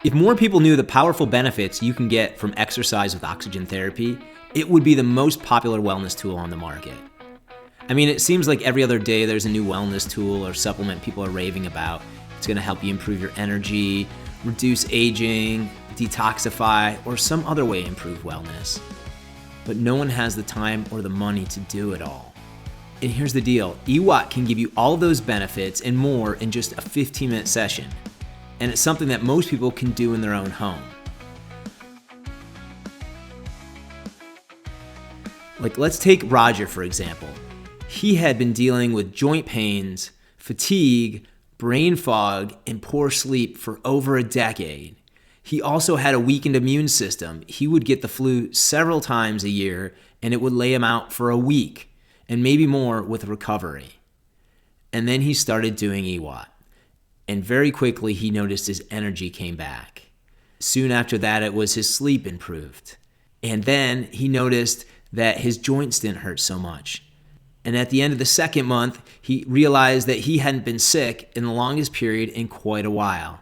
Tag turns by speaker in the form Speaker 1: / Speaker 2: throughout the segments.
Speaker 1: If more people knew the powerful benefits you can get from exercise with oxygen therapy, it would be the most popular wellness tool on the market. I mean, it seems like every other day there's a new wellness tool or supplement people are raving about. It's going to help you improve your energy, reduce aging, detoxify, or some other way improve wellness. But no one has the time or the money to do it all. And here's the deal, EWOT can give you all of those benefits and more in just a 15-minute session. And it's something that most people can do in their own home. Like, let's take Roger, for example. He had been dealing with joint pains, fatigue, brain fog, and poor sleep for over a decade. He also had a weakened immune system. He would get the flu several times a year, and it would lay him out for a week, and maybe more with recovery. And then he started doing EWOT. And very quickly, he noticed his energy came back. Soon after that, it was his sleep improved. And then he noticed that his joints didn't hurt so much. And at the end of the second month, he realized that he hadn't been sick in the longest period in quite a while.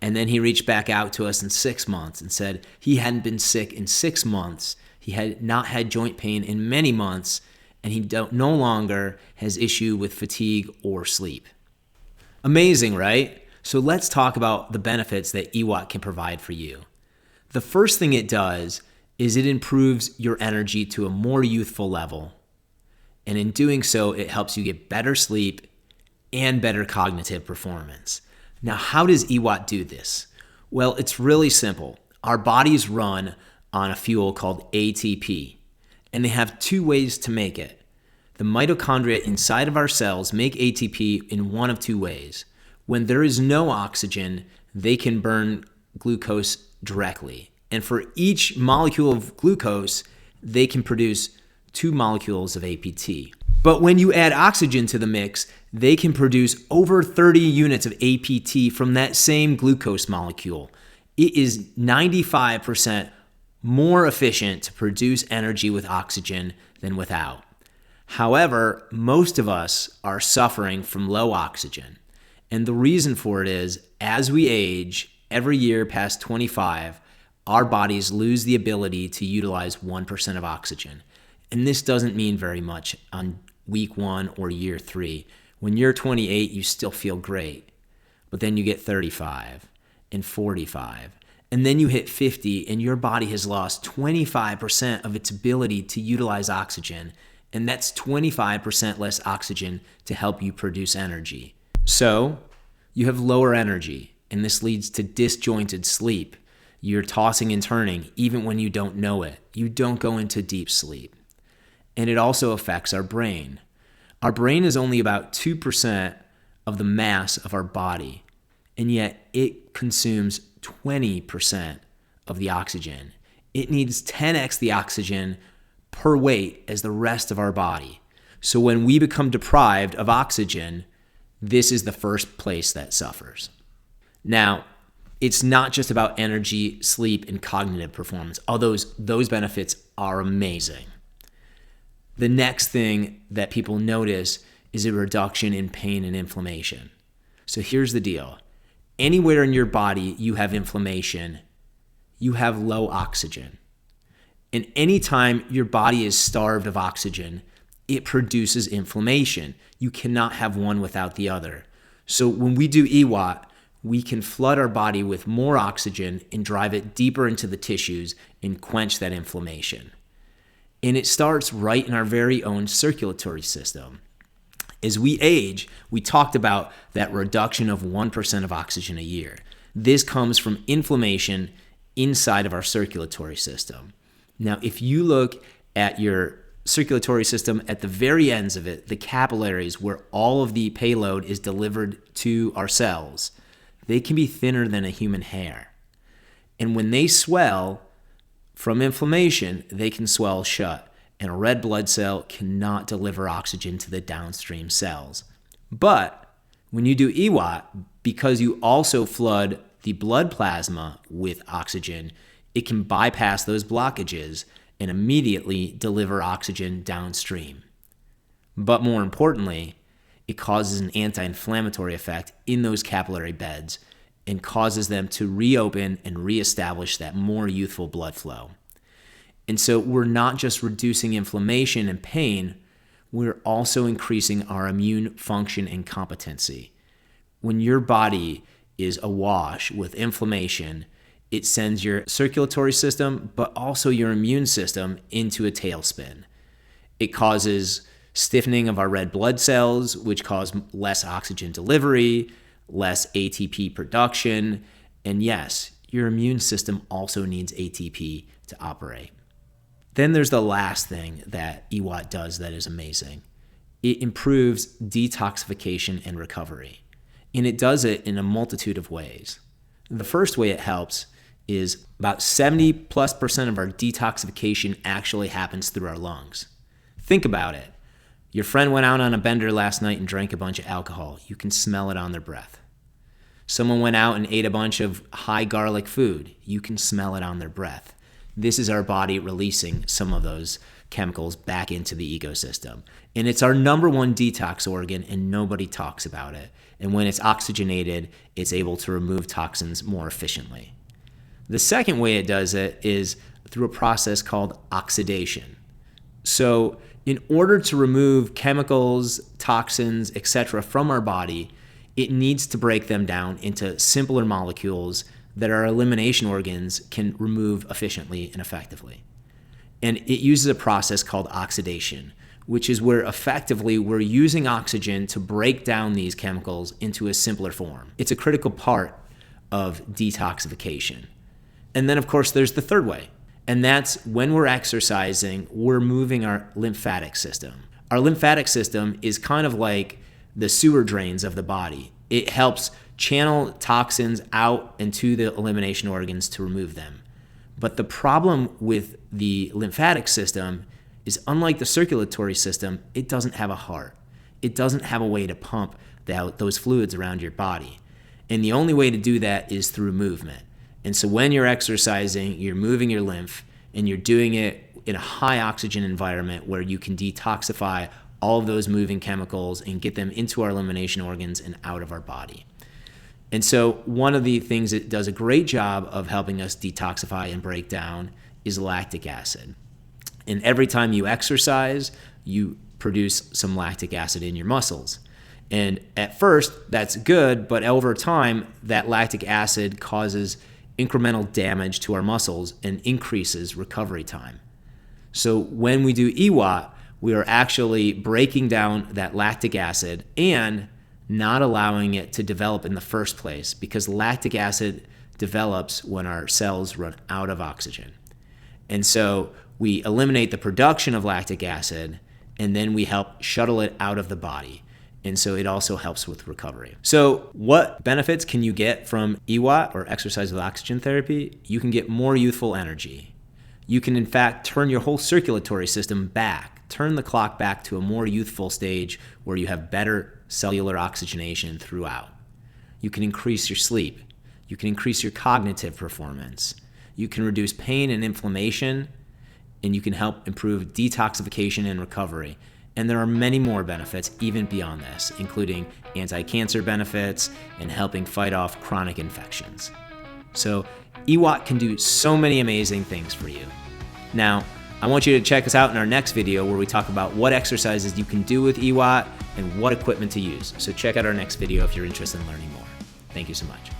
Speaker 1: And then he reached back out to us in 6 months and said he hadn't been sick in 6 months. He had not had joint pain in many months, and he no longer has issue with fatigue or sleep. Amazing, right? So let's talk about the benefits that EWOT can provide for you. The first thing it does is it improves your energy to a more youthful level. And in doing so, it helps you get better sleep and better cognitive performance. Now, how does EWOT do this? Well, it's really simple. Our bodies run on a fuel called ATP, and they have 2 ways to make it. The mitochondria inside of our cells make ATP in one of 2 ways. When there is no oxygen, they can burn glucose directly. And for each molecule of glucose, they can produce 2 molecules of APT. But when you add oxygen to the mix, they can produce over 30 units of APT from that same glucose molecule. It is 95% more efficient to produce energy with oxygen than without. However, most of us are suffering from low oxygen. And the reason for it is, as we age, every year past 25, our bodies lose the ability to utilize 1% of oxygen. And this doesn't mean very much on week 1 or year 3. When you're 28, you still feel great. But then you get 35 and 45. And then you hit 50 and your body has lost 25% of its ability to utilize oxygen. And that's 25% less oxygen to help you produce energy. So you have lower energy, and this leads to disjointed sleep. You're tossing and turning even when you don't know it. You don't go into deep sleep. And it also affects our brain. Our brain is only about 2% of the mass of our body, and yet it consumes 20% of the oxygen. It needs 10x the oxygen per weight as the rest of our body. So when we become deprived of oxygen, this is the first place that suffers. Now, it's not just about energy, sleep, and cognitive performance, although those benefits are amazing. The next thing that people notice is a reduction in pain and inflammation. So here's the deal. Anywhere in your body you have inflammation, you have low oxygen. And anytime your body is starved of oxygen, it produces inflammation. You cannot have one without the other. So when we do EWOT, we can flood our body with more oxygen and drive it deeper into the tissues and quench that inflammation. And it starts right in our very own circulatory system. As we age, we talked about that reduction of 1% of oxygen a year. This comes from inflammation inside of our circulatory system. Now, if you look at your circulatory system at the very ends of it, the capillaries where all of the payload is delivered to our cells, they can be thinner than a human hair. And when they swell from inflammation, they can swell shut, and a red blood cell cannot deliver oxygen to the downstream cells. But when you do EWOT, because you also flood the blood plasma with oxygen, it can bypass those blockages and immediately deliver oxygen downstream. But more importantly, it causes an anti-inflammatory effect in those capillary beds, and causes them to reopen and reestablish that more youthful blood flow. And so we're not just reducing inflammation and pain, we're also increasing our immune function and competency. When your body is awash with inflammation, it sends your circulatory system, but also your immune system into a tailspin. It causes stiffening of our red blood cells, which cause less oxygen delivery, less ATP production, and yes, your immune system also needs ATP to operate. Then there's the last thing that EWOT does that is amazing. It improves detoxification and recovery, and it does it in a multitude of ways. The first way it helps is about 70+% of our detoxification actually happens through our lungs. Think about it. Your friend went out on a bender last night and drank a bunch of alcohol. You can smell it on their breath. Someone went out and ate a bunch of high garlic food. You can smell it on their breath. This is our body releasing some of those chemicals back into the ecosystem. And it's our number one detox organ, and nobody talks about it. And when it's oxygenated, it's able to remove toxins more efficiently. The second way it does it is through a process called oxidation. So in order to remove chemicals, toxins, etc. from our body, it needs to break them down into simpler molecules that our elimination organs can remove efficiently and effectively. And it uses a process called oxidation, which is where effectively we're using oxygen to break down these chemicals into a simpler form. It's a critical part of detoxification. And then, of course, there's the third way, and that's when we're exercising, we're moving our lymphatic system. Our lymphatic system is kind of like the sewer drains of the body. It helps channel toxins out into the elimination organs to remove them. But the problem with the lymphatic system is, unlike the circulatory system, it doesn't have a heart. It doesn't have a way to pump those fluids around your body. And the only way to do that is through movement. And so when you're exercising, you're moving your lymph, and you're doing it in a high oxygen environment where you can detoxify all of those moving chemicals and get them into our elimination organs and out of our body. And so one of the things that does a great job of helping us detoxify and break down is lactic acid. And every time you exercise, you produce some lactic acid in your muscles. And at first, that's good, but over time, that lactic acid causes incremental damage to our muscles and increases recovery time. So when we do EWOT, we are actually breaking down that lactic acid and not allowing it to develop in the first place, because lactic acid develops when our cells run out of oxygen. And so we eliminate the production of lactic acid, and then we help shuttle it out of the body. And so it also helps with recovery. So what benefits can you get from EWOT, or exercise with oxygen therapy? You can get more youthful energy. You can, in fact, turn your whole circulatory system back, turn the clock back to a more youthful stage where you have better cellular oxygenation throughout. You can increase your sleep. You can increase your cognitive performance. You can reduce pain and inflammation, and you can help improve detoxification and recovery. And there are many more benefits even beyond this, including anti-cancer benefits and helping fight off chronic infections. So EWOT can do so many amazing things for you. Now, I want you to check us out in our next video where we talk about what exercises you can do with EWOT and what equipment to use. So check out our next video if you're interested in learning more. Thank you so much.